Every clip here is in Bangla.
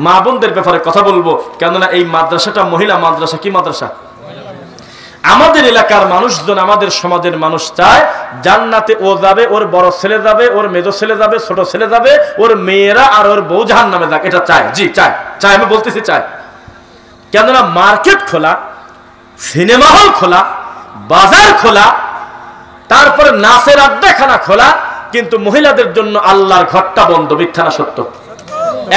মা বোনদের ব্যাপারে কথা বলবো, কেননা এই মাদ্রাসাটা মহিলা মাদ্রাসা। কি মাদ্রাসা? আমাদের এলাকার মানুষজন, আমাদের সমাজের মানুষ চায় জান্নাতে ও যাবে, ওর বড় ছেলে যাবে, ওর মেজো ছেলে যাবে, ছোট ছেলে যাবে, ওর মেয়েরা আর ওর বউ জাহান্নামে যাক। এটা চায়, জি চায়, চায়, আমি বলতেছি চায়। কেননা মার্কেট খোলা, সিনেমা হল খোলা, বাজার খোলা, তারপরে নাচের আড্ডাখানা খোলা, কিন্তু মহিলাদের জন্য আল্লাহর ঘরটা বন্ধ। মিথ্যা না সত্য?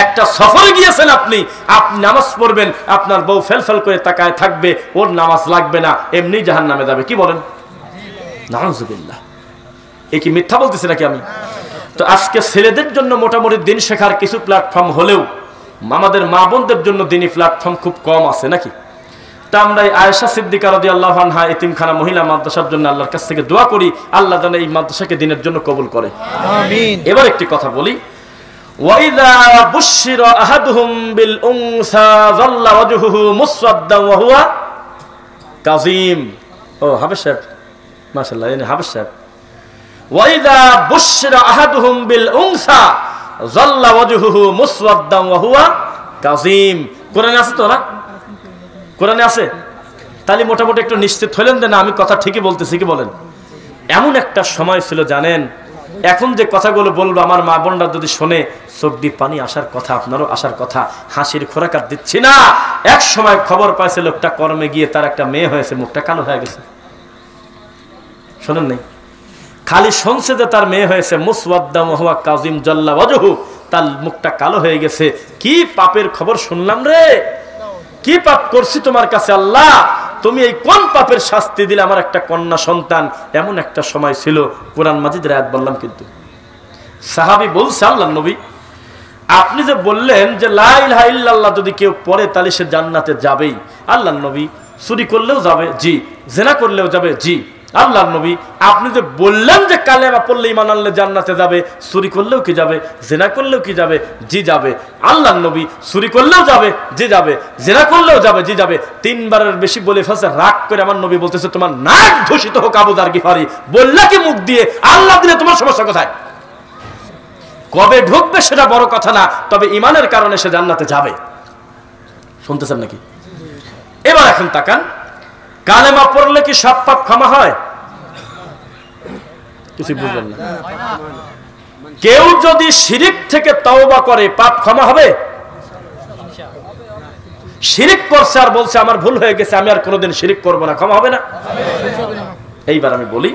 একটা সফরে গিয়েছেন আপনি, আপনি নামাজ পড়বেন, আপনার বউ ফেলফেল করে তাকায় থাকবে, ওর নামাজ লাগবে না, এমনি জাহান্নামে যাবে। কি বলেন? নাউজুবিল্লাহ। এ কি মিথ্যা বলতেছি নাকি আমি? তো আজকে ছেলেদের জন্য মোটামুটি দিন শেখার কিছু প্ল্যাটফর্ম হলেও আমাদের মা বোনদের জন্য দিনই প্ল্যাটফর্ম খুব কম আছে নাকি? তা আমরা আয়েশা সিদ্দিকা রাদিয়াল্লাহু আনহা এতিমখানা মহিলা মাদ্রাসার জন্য আল্লাহর কাছ থেকে দোয়া করি, আল্লাহ যেন এই মাদ্রাসাকে দিনের জন্য কবুল করে। আমিন। এবার একটি কথা বলি, وَإِذَا بُشِّرَ أَحَدُهُمْ بِالْأُنثَى ظَلَّ وَجْهُهُ مُسْوَدًّا وَهُوَ كَظِيمٌ। ও হাফেজ সাহেব, মাশাআল্লাহ, এনে হাফেজ সাহেব। وَإِذَا بُشِّرَ أَحَدُهُمْ بِالْأُنثَى ظَلَّ وَجْهُهُ مُسْوَدًّا وَهُوَ كَظِيمٌ। কোরআনে আছে তো না? কোরআনে আছে? তাহলে মোটামুটি একটু নিশ্চিত হলেন যে না আমি কথা ঠিকই বলতেছি। কি বলেন? এমন একটা সময় ছিল জানেন, এখন যে কথাগুলো বলবো আমার মা বোনরা যদি শোনে চোখ দিয়ে পানি আসার কথা, আপনারও আসার কথা। হাসির খোরাক আর দিচ্ছি না। এক সময় খবর পাইছে লোকটা কর্মে গিয়ে তার একটা মেয়ে হয়েছে, মুখটা কালো হয়ে গেছে। শোনেন নাই? খালি শুনছে যে তার মেয়ে হয়েছে, মুসওয়াদ্দাম ওয়া হুয়া কাযিম জাল্লা ওয়াজহু, তার মুখটা কালো হয়ে গেছে। কি পাপের খবর শুনলাম রে, কি পাপ করছি তোমার কাছে আল্লাহ, তুমি এই কোন পাপের শাস্তি দিলে আমার একটা কন্যা সন্তান। এমন একটা সময় ছিল, কোরআন মাজিদের আয়াত বললাম, কিন্তু সাহাবী বলছে আল্লাহর নবী আপনি যে বললেন যে লা ইলাহা ইল্লাল্লাহ যদি কেউ পড়ে তাহলে সে জান্নাতে যাবেই। আল্লাহর নবী চুরি করলেও যাবে, জি। জিনা করলেও যাবে, জি। আল্লাহর নবী আপনি যে বললেন যে কালেমা পড়লে ঈমান আনলে জান্নাতে যাবে, চুরি করলেও কি যাবে, জিনা করলেও কি যাবে, জি যাবে। আল্লাহর নবী চুরি করলেও যাবে, জি যাবে, জিনা করলেও যাবে, জি যাবে। তিনবারের বেশি বলে ফেলছে, রাগ করে আমার নবী বলতেছে তোমার নাক ধূসিত হোক আবু যার গিফারি, বললা কি মুখ দিয়ে, আল্লাহ দিলে তোমার সমস্যা কোথায়? কবে ঢুকবে সেটা বড় কথা না, তবে ঈমানের কারণে সে জান্নাতে যাবে। শুনতেছেন নাকি? এবার এখন তাকান, কালেমা পড়লে কি সব পাপ ক্ষমা হয়? কিছু বুঝলেন না? কেউ যদি শিরিক থেকে তওবা করে পাপ ক্ষমা হবে? শিরিক করছে আর বলছে আমার ভুল হয়ে গেছে, আমি আর কোনোদিন শিরিক করব না, ক্ষমা হবে না? এইবার আমি বলি,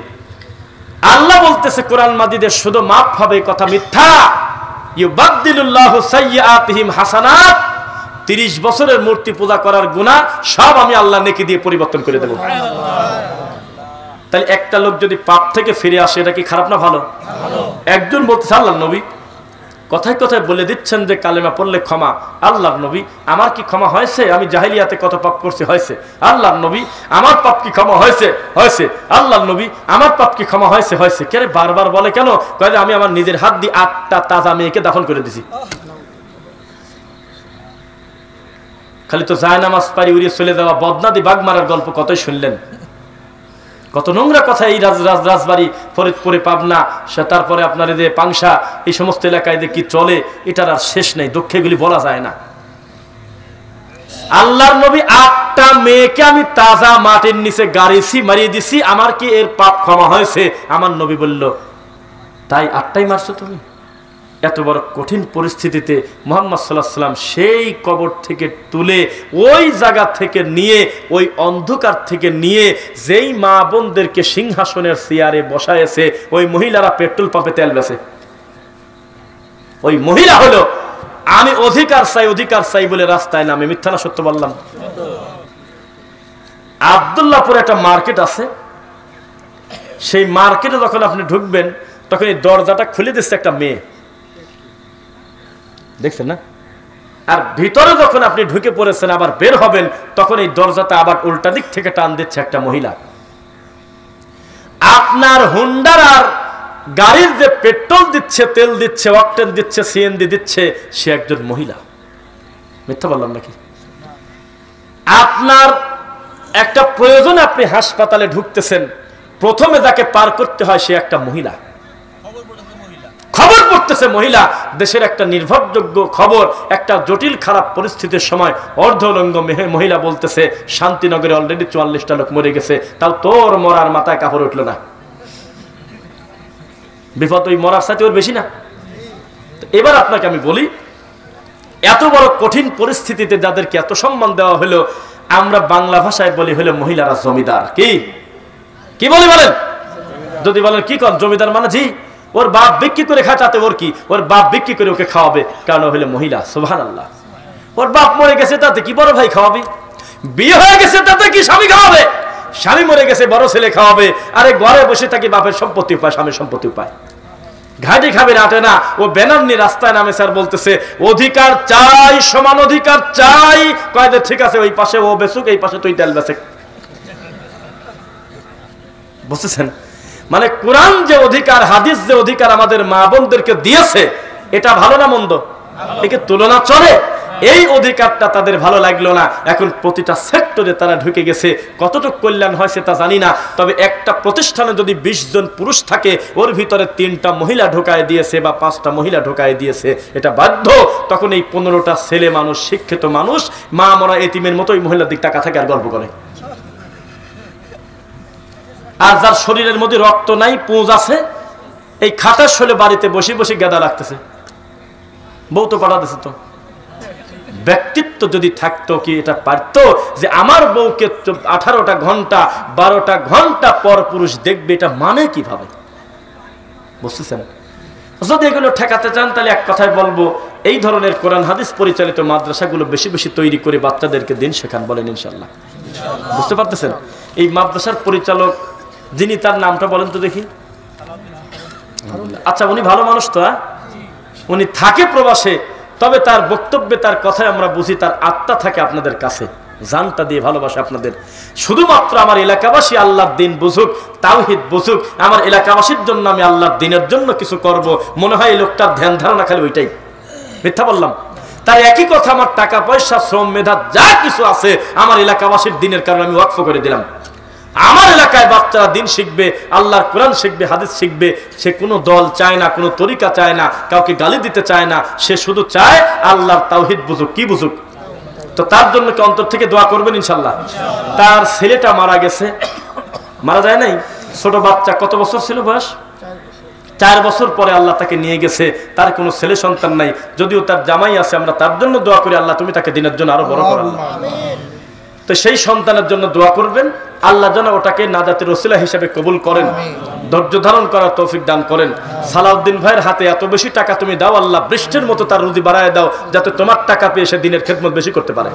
আল্লাহ বলতেছে কোরআন মাজিদে শুধু মাফ হবে, কথা মিথ্যা। ইউবাদদিলুল্লাহু সাইয়্যাতিহিম হাসানাত, 30 বছরের মূর্তি পূজা করার গুনাহ সব আমি আল্লাহ নেকি দিয়ে পরিবর্তন করে দেব। তাহলে একটা লোক যদি পাপ থেকে ফিরে আসে এটা কি খারাপ না ভালো? একজন বলতেছে আল্লাহর নবী কথায় কথায় বলে দিচ্ছেন যে কালেমা পড়লে ক্ষমা। আল্লাহর নবী আমার কি ক্ষমা হয়েছে? আমি জাহেলিয়াতে কত পাপ করছি, হয়েছে। আল্লাহর নবী আমার পাপ কি ক্ষমা হয়েছে? হয়েছে। আল্লাহর নবী আমার পাপ কি ক্ষমা হয়েছে? হয়েছে। কে বারবার বলে কেন? কয় যে আমি আমার নিজের হাত দিয়ে 8টা তাজা মেয়েকে দাফন করে দিছি। খালি তো জায়নামাজ পারি উড়িয়ে চলে যাওয়া বদনাদি বাঘ মারার গল্প কতই শুনলেন। কত নোংরা কথা এই রাজবাড়ি, ফরিদপুরে, পাবনা, তারপরে আপনার এই যে পাংশা, এই সমস্ত এলাকায় যে কি চলে এটার আর শেষ নেই, দুঃখেগুলি বলা যায় না। আল্লাহর নবী 8টা মেয়েকে আমি তাজা মাটির নিচে গাড়িছি, মারিয়ে দিছি, আমার কি এর পাপ ক্ষমা হয়েছে? আমার নবী বলল তাই 8টাই মারছো তুমি? এত বড় কঠিন পরিস্থিতিতে মুহাম্মদ সাল্লাল্লাহু আলাইহি ওয়াসাল্লাম সেই কবর থেকে তুলে ওই জায়গা থেকে নিয়ে, ওই অন্ধকার থেকে নিয়ে যেই মা বোনদেরকে সিংহাসনের চেয়ারে বসায়েছে, ওই মহিলারা পেট্রোল পাম্পে তেল বেচে। ওই মহিলা হলো আমি অধিকার চাই বলে রাস্তায় নামে। মিথ্যা না সত্য বললাম? আব্দুল্লাহপুরে একটা মার্কেট আছে, সেই মার্কেটে যখন আপনি ঢুকবেন তখন এই দরজাটা খুলে দিচ্ছে একটা মেয়ে, দেখছেন না? আর ভিতরে যখন আপনি ঢুকে পড়েছেন আবার বের হবেন তখন এই দরজাটা আবার উল্টা দিক থেকে টান দিচ্ছে একটা মহিলা। আপনার হুন্ডার আর গাড়ির যে পেট্রোল দিচ্ছে, তেল দিচ্ছে, অকটেন দিচ্ছে, সিএনজি দিচ্ছে, সে একজন মহিলা। মিথ্যা বললাম নাকি? আপনার একটা প্রয়োজনে আপনি হাসপাতালে ঢুকতেছেন, প্রথমে যাকে পার করতে হয় সে একটা মহিলা। খবর করতেছে মহিলা। দেশের একটা নির্ভরযোগ্য খবর, একটা জটিল খারাপ পরিস্থিতির সময় অর্ধলঙ্গ মহিলা বলতেছে শান্তিনগরে অলরেডি 44টা লোক মরে গেছে, তাও তোর মরার মাথায় কাপড় উঠলো না। বিপদ ওই মরার সাথে ওর বেশি না? এবার আপনাকে আমি বলি, এত বড় কঠিন পরিস্থিতিতে যাদেরকে এত সম্মান দেওয়া হলো, আমরা বাংলা ভাষায় বলি হলো মহিলারা জমিদার। কি কি বলি বলেন? যদি বলেন কি কর জমিদার মানে, জি ওর বাপ বিক্রি করে খায়, তাতে ওর কি? ওর বাপ বিক্রি করে ওকে খাওয়াবে, কারণ হলো মহিলা। সুবহানাল্লাহ। ওর বাপ মরে গেছে, তাতে কি বড় ভাই খাওয়াবে? বিয়ে হয়ে গেছে, তাতে কি স্বামী খাওয়াবে? স্বামী মরে গেছে, বড় ছেলে খাওয়াবে। আরে ঘরে বসে থাকি বাপের সম্পত্তি পায়, স্বামীর সম্পত্তি পায়, ঘাটি খাবে রাটে না। ও ব্যানার নিয়ে রাস্তায় নামে স্যার বলতেছে অধিকার চাই, সমান অধিকার চাই। কয়েদের ঠিক আছে, ওই পাশে ও বেচুক, এই পাশে তুই তেল বেচে। বুঝতেছেন? মানে কোরআন যে অধিকার, হাদিস যে অধিকার আমাদের মা বোনদেরকে দিয়েছে, এটা ভালো না মন্দ? একে তুলনা চলে? এই অধিকারটা তাদের ভালো লাগলো না। এখন প্রতিটা সেক্টরে তারা ঢুকে গেছে। কতটুকু কল্যাণ হয়েছে তা জানি না, তবে একটা প্রতিষ্ঠানে যদি 20 জন পুরুষ থাকে, ওর ভিতরে 3টা মহিলা ঢোকায় দিয়েছে বা 5টা মহিলা ঢোকায় দিয়েছে, এটা বাধ্য। তখন এই 15টা ছেলে মানুষ, শিক্ষিত মানুষ, মা মরা এতিমের মতো ওই মহিলার দিক টাকা থাকে আর গল্প করে। আর যার শরীরের মধ্যে রক্ত নাই, পুঁজ আছে, এই খাটার শোলে বাড়িতে বসে বসে গেদা লাগতেছে। বউ তো পাঠা দিছে। তো ব্যক্তিত্ব যদি থাকতো, কি এটা পারতো যে আমার বউকে 18টা ঘন্টা 12টা ঘন্টা পর পুরুষ দেখবে? এটা মানে কিভাবে? বুঝতেছেন? যদি এগুলো ঠেকাতে চান, তাহলে এক কথায় বলবো, এই ধরনের কোরআন হাদিস পরিচালিত মাদ্রাসাগুলো বেশি বেশি তৈরি করে বাচ্চাদেরকে দিন শেখান। বলেন ইনশাল্লাহ। বুঝতে পারতেছেন? এই মাদ্রাসার পরিচালক যিনি, তার নামটা বলেন তো দেখি। আচ্ছা, উনি ভালো মানুষ তো? উনি থাকে প্রবাসে, তবে তার বক্তব্যে, তার কথায় আমরা বুঝি তার আত্মা থাকে আপনাদের কাছে, জানটা দিয়ে ভালোবাসে আপনাদের। শুধুমাত্র আমার এলাকাবাসী আল্লাহর দিন বুঝুক, তাওহীদ বুঝুক, আমার এলাকাবাসীর জন্য আমি আল্লাহর দিনের জন্য কিছু করব, মনে হয় এই লোকটার ধ্যান ধারণা খালি ওইটাই। মিথ্যা বললাম? তাই একই কথা, আমার টাকা পয়সা, শ্রম, মেধা যা কিছু আছে, আমার এলাকাবাসীর দিনের কারণে আমি ওয়াকফ করে দিলাম। আমার এলাকায় বাচ্চারা দিন শিখবে, আল্লাহর কোরআন শিখবে, হাদিস শিখবে। সে কোনো দল চায় না, কোনো তরিকা চায় না, কাউকে গালি দিতে চায় না। সে শুধু চায় আল্লাহর তাওহীদ বুঝুক। কি বুঝুক? তো তার জন্য কি অন্তর থেকে দোয়া করবেন ইনশাল্লাহ? তার ছেলেটা মারা গেছে, মারা যায় নাই, ছোট বাচ্চা, কত বছর ছিল বয়স? 4 বছর পরে আল্লাহ তাকে নিয়ে গেছে। তার কোনো ছেলে সন্তান নাই, যদিও তার জামাই আছে। আমরা তার জন্য দোয়া করি, আল্লাহ তুমি তাকে দিনের জন্য আরো বড় করো। তো সেই সন্তানের জন্য দোয়া করবেন, আল্লাহ যেন ওটাকে নাজাতের ওসিলা হিসেবে কবুল করেন, ধৈর্য ধারণ করার তৌফিক দান করেন। সালাউদ্দিন ভাইয়ের হাতে এত বেশি টাকা তুমি দাও, আল্লাহ বৃষ্টির মতো তার রুজি বাড়ায় দাও, যাতে তোমার টাকা পেয়ে সে দিনের খেদমত বেশি করতে পারে।